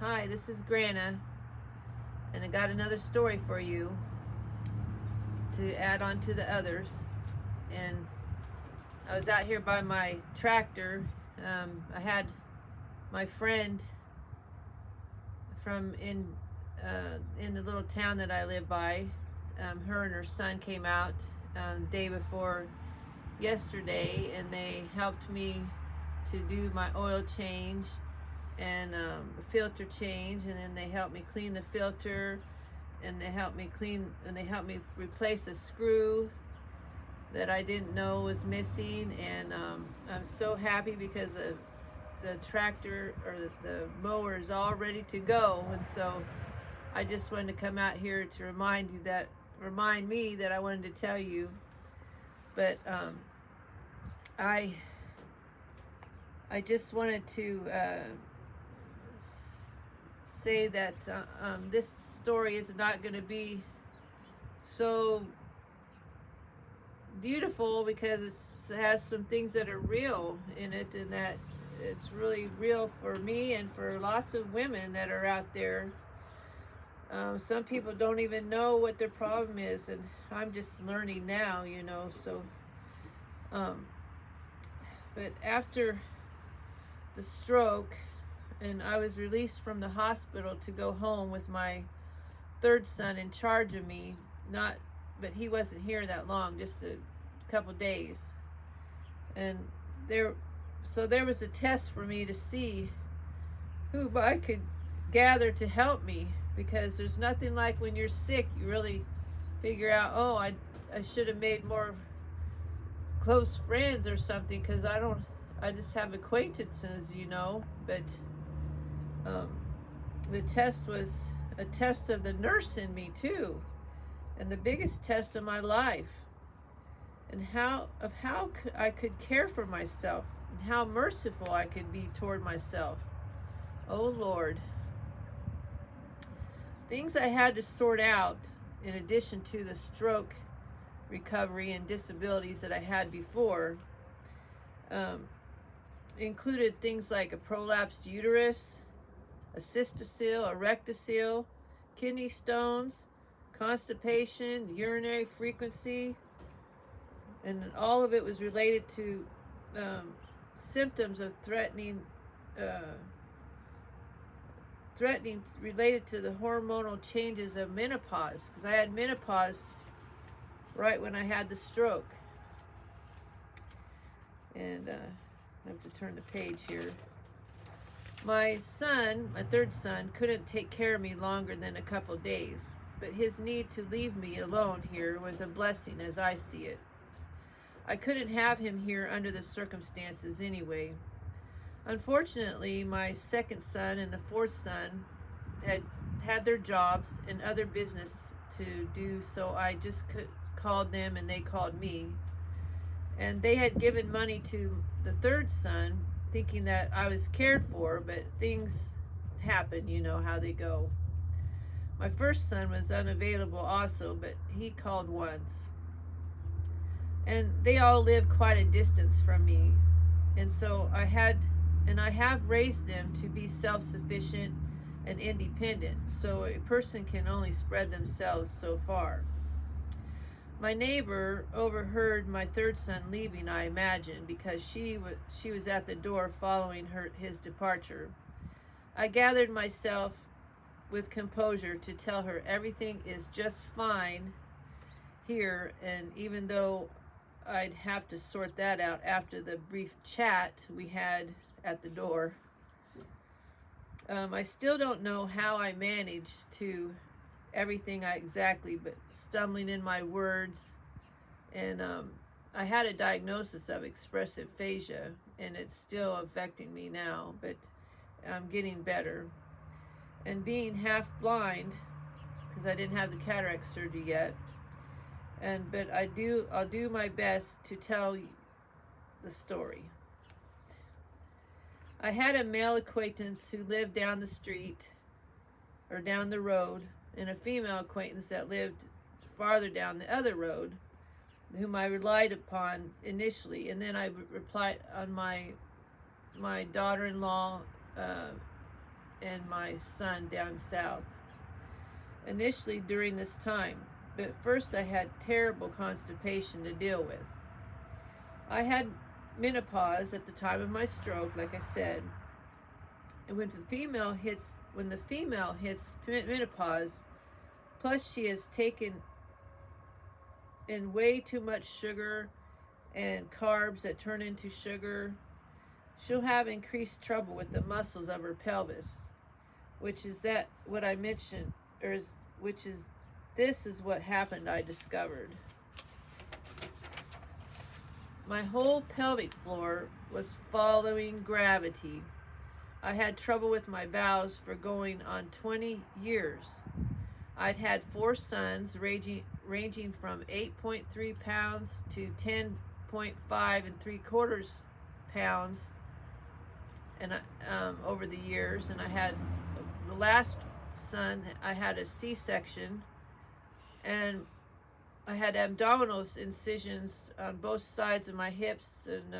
Hi, this is Grana, and I got another story for you to add on to the others. And I was out here by my tractor. I had my friend from in the little town that I live by. Her and her son came out the day before yesterday, and they helped me to do my oil change and filter change, and then they helped me clean the filter, and they helped me replace a screw that I didn't know was missing. And I'm so happy because the tractor or the mower is all ready to go. And so I just wanted to come out here to remind me that I wanted to tell you. But I just wanted to say that this story is not going to be so beautiful because it has some things that are real in it, and that it's really real for me and for lots of women that are out there. Some people don't even know what their problem is, and I'm just learning now, so but after the stroke, and I was released from the hospital to go home with my third son in charge of me. But he wasn't here that long, just a couple days. And there was a test for me to see who I could gather to help me, because there's nothing like when you're sick, you really figure out, oh, I should have made more close friends or something, because I just have acquaintances, but the test was a test of the nurse in me too, and the biggest test of my life, and how I could care for myself, and how merciful I could be toward myself. Oh Lord. Things I had to sort out, in addition to the stroke recovery and disabilities that I had before, included things like a prolapsed uterus, a cystocele, a rectocele, kidney stones, constipation, urinary frequency, and all of it was related to symptoms of threatening related to the hormonal changes of menopause, because I had menopause right when I had the stroke. And I have to turn the page here. My third son, couldn't take care of me longer than a couple days, but his need to leave me alone here was a blessing as I see it. I couldn't have him here under the circumstances anyway. Unfortunately, my second son and the fourth son had their jobs and other business to do, so I just called them and they called me. And they had given money to the third son, thinking that I was cared for, but things happen, you know how they go. My first son was unavailable also, but he called once. And they all live quite a distance from me. And so I have raised them to be self-sufficient and independent, so a person can only spread themselves so far. My neighbor overheard my third son leaving, I imagine, because she was at the door following his departure. I gathered myself with composure to tell her everything is just fine here, and even though I'd have to sort that out after the brief chat we had at the door. I still don't know how I managed to everything exactly, but stumbling in my words. And I had a diagnosis of expressive aphasia, and it's still affecting me now, but I'm getting better. And being half blind, because I didn't have the cataract surgery yet, but I'll do my best to tell the story. I had a male acquaintance who lived down the street, or down the road, and a female acquaintance that lived farther down the other road, whom I relied upon initially, and then I relied on my daughter-in-law and my son down south. Initially during this time, but first I had terrible constipation to deal with. I had menopause at the time of my stroke, like I said, and when the female hits menopause, plus she has taken in way too much sugar and carbs that turn into sugar, she'll have increased trouble with the muscles of her pelvis, which is that what I mentioned, this is what happened, I discovered. My whole pelvic floor was following gravity. I had trouble with my bowels for going on 20 years. I'd had 4 sons ranging from 8.3 pounds to 10.5 and 3/4 pounds, and over the years. And I had the last son, I had a C-section, and I had abdominal incisions on both sides of my hips, and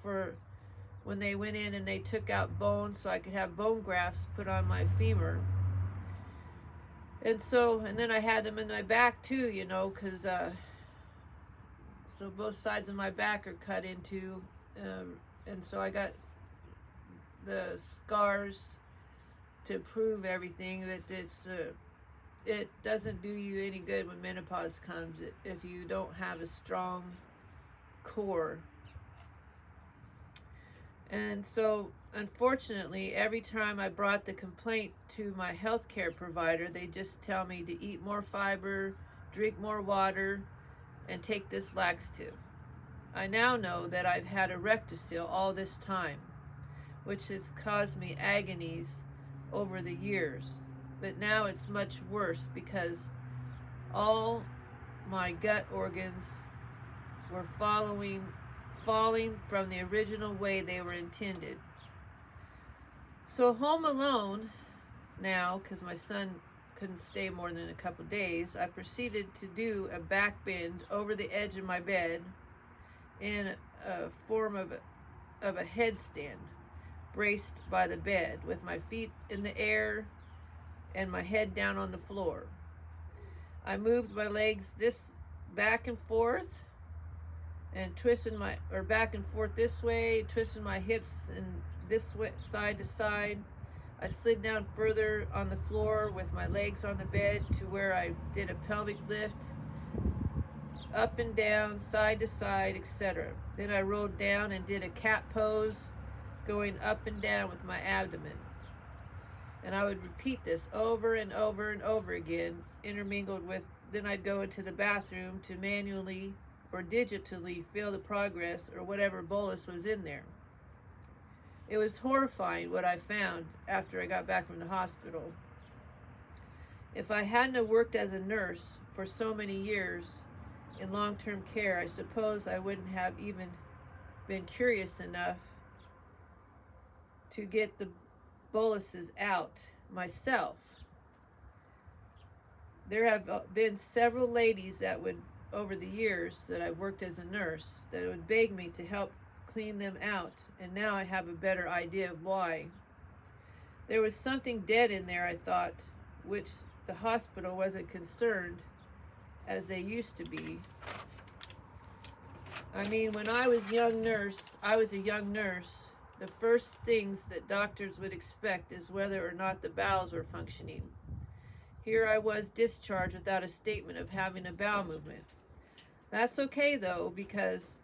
for when they went in and they took out bone so I could have bone grafts put on my femur. And then I had them in my back too, because so both sides of my back are cut into, and so I got the scars to prove everything, that it doesn't do you any good when menopause comes if you don't have a strong core. And so, unfortunately, every time I brought the complaint to my healthcare provider, they just tell me to eat more fiber, drink more water, and take this laxative. I now know that I've had a rectocele all this time, which has caused me agonies over the years. But now it's much worse because all my gut organs were falling from the original way they were intended. So home alone now, because my son couldn't stay more than a couple days, I proceeded to do a back bend over the edge of my bed in a form of a headstand, braced by the bed with my feet in the air and my head down on the floor. I moved my legs this back and forth, and back and forth this way, twisting my hips and this way, side to side. I slid down further on the floor with my legs on the bed to where I did a pelvic lift, up and down, side to side, etc. Then I rolled down and did a cat pose, going up and down with my abdomen. And I would repeat this over and over and over again, intermingled with, then I'd go into the bathroom to manually or digitally feel the progress or whatever bolus was in there. It was horrifying what I found after I got back from the hospital. If I hadn't have worked as a nurse for so many years in long-term care, I suppose I wouldn't have even been curious enough to get the boluses out myself. There have been several ladies that would, over the years that I've worked as a nurse, that would beg me to help clean them out, and now I have a better idea of why. There was something dead in there, I thought, which the hospital wasn't concerned as they used to be. I mean, when I was a young nurse, the first things that doctors would expect is whether or not the bowels were functioning. Here I was discharged without a statement of having a bowel movement. That's okay though, because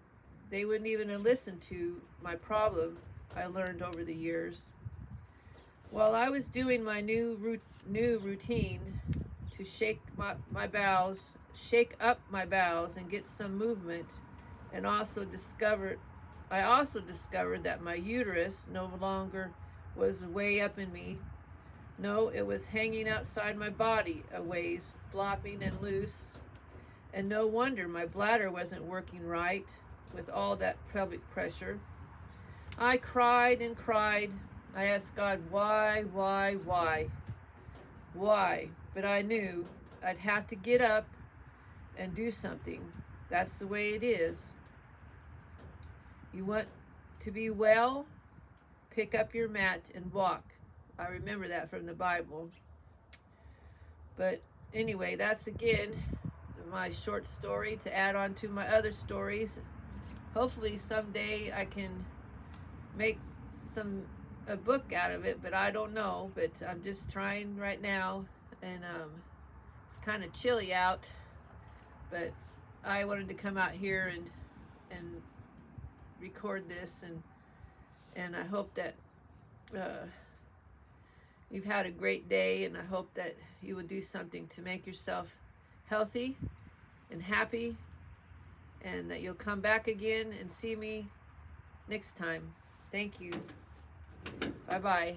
they wouldn't even listen to my problem, I learned over the years. While I was doing my new routine to shake up my bowels and get some movement, and I also discovered that my uterus no longer was way up in me. No, it was hanging outside my body a ways, flopping and loose. And no wonder my bladder wasn't working right with all that pelvic pressure. I cried and cried. I asked God, why? But I knew I'd have to get up and do something. That's the way it is. You want to be well? Pick up your mat and walk. I remember that from the Bible. But anyway, that's again my short story to add on to my other stories. Hopefully someday I can make a book out of it, but I don't know. But I'm just trying right now, and it's kind of chilly out, but I wanted to come out here and record this, and I hope that you've had a great day, and I hope that you will do something to make yourself healthy and happy, and that you'll come back again and see me next time. Thank you. Bye-bye.